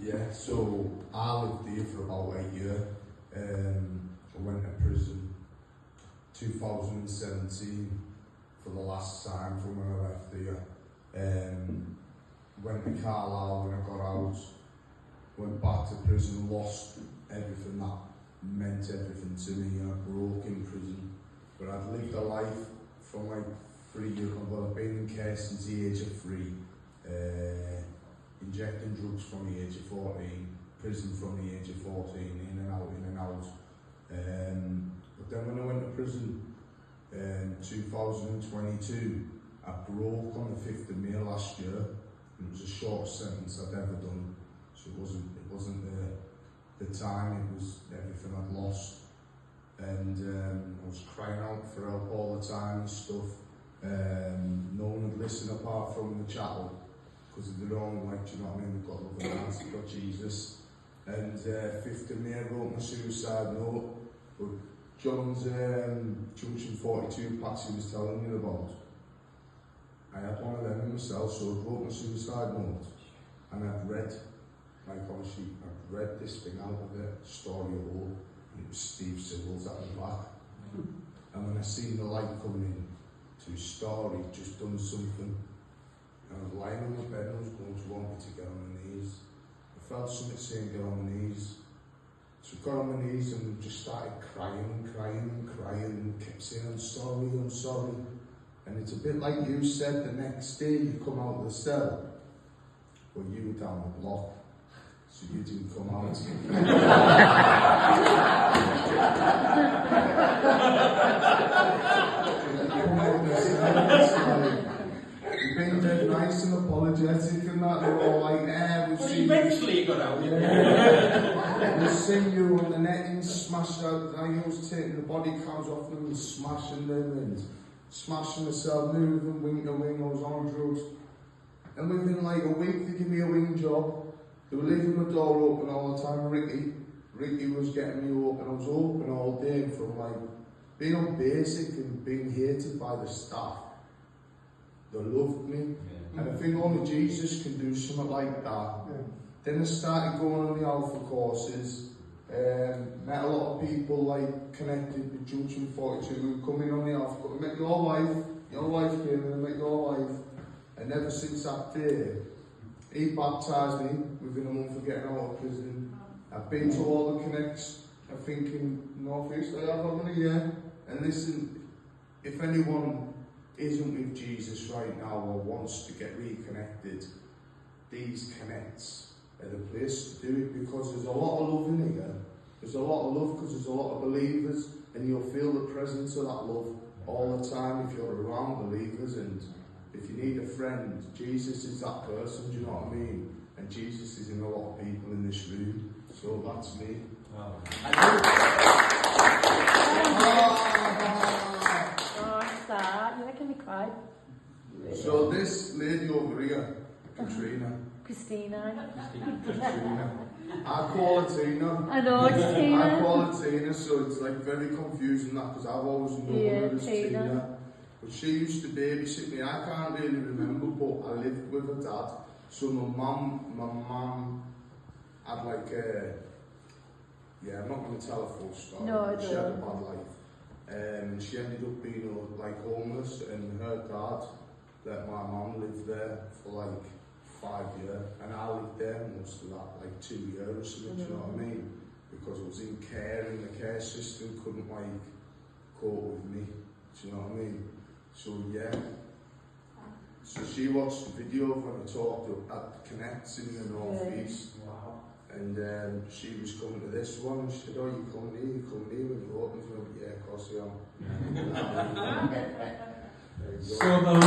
Yeah, so I lived here for about a year. I went to prison 2017 for the last time from when I left here. Went to Carlisle when I got out. Went back to prison, lost everything that meant everything to me. I broke in prison. But I'd lived a life from like 3 years ago. I've been in care since the age of 3. Injecting drugs from the age of 14, prison from the age of 14, in and out, in and out. But then when I went to prison in 2022, I broke on the 5th of May last year. It was a short sentence I'd ever done, so it wasn't the time, it was everything I'd lost. And I was crying out for help all the time and stuff. No one would listen apart from the chapel, because they're all like, do you know what I mean, we've got love and hearts, we've got Jesus. And 5th of May I wrote my suicide note, but John's Junction 42 Patsy was telling me about, I had one of them myself, so I wrote my suicide note, and I'd read, like obviously, I'd read this thing out of it, Story of Hope, and it was Steve Sybil's at the back. And when I seen the light coming in to his story, it just done something. And I was lying on my bed and I was going to want me to get on my knees. I felt something saying get on my knees. So I got on my knees and just started crying and kept saying I'm sorry. And it's a bit like you said, the next day you come out of the cell, but you were down the block, so you didn't come out. You've been dead nice and apologetic and that, they're all like, we've well, seen eventually you got out. Yeah. We've seen you on the netting smashed out, I was taking the body cams off them and smashing them and smashing myself, moving wing to wing, I was on drugs. And within like a week they give me a wing job. They were leaving my door open all the time. Ricky was getting me open. I was open all day from like being on basic and being hated by the staff. They loved me. Yeah. And I think only Jesus can do something like that. Yeah. Then I started going on the alpha courses. Met a lot of people like connected with Junction 42 who come in on the alpha course. I met your wife came in, I met your wife. And ever since that day, he baptised me within a month of getting out of prison. I've been to all the connects, I think in North East, I have how many, yeah. And listen, if anyone isn't with Jesus right now or wants to get reconnected, these connects are the place to do it, because there's a lot of love in here. There's a lot of love because there's a lot of believers, and you'll feel the presence of that love all the time if you're around believers. And if you need a friend, Jesus is that person, do you know what I mean? And Jesus is in a lot of people in this room, so that's me. Wow. You're making me cry. So this lady over here, Christina. I call her Tina. I know, it's Tina. I call her Tina, so it's like very confusing that, because I've always known her as Tina. But she used to babysit me. I can't really remember, but I lived with her dad. So my mum had like a, I'm not going to tell a full story. No, she had a bad life. And she ended up being like homeless, and her dad let my mum live there for like 5 years, and I lived there most of that, like 2 years or something, do you know what I mean? Because I was in care, and the care system couldn't like cope with me, do you know what I mean? So yeah, so she watched the video when I talked at the Connects in the North East. Wow. And she was coming to this one, and she said, you coming here when you open? Yeah, of course I am. So the Lord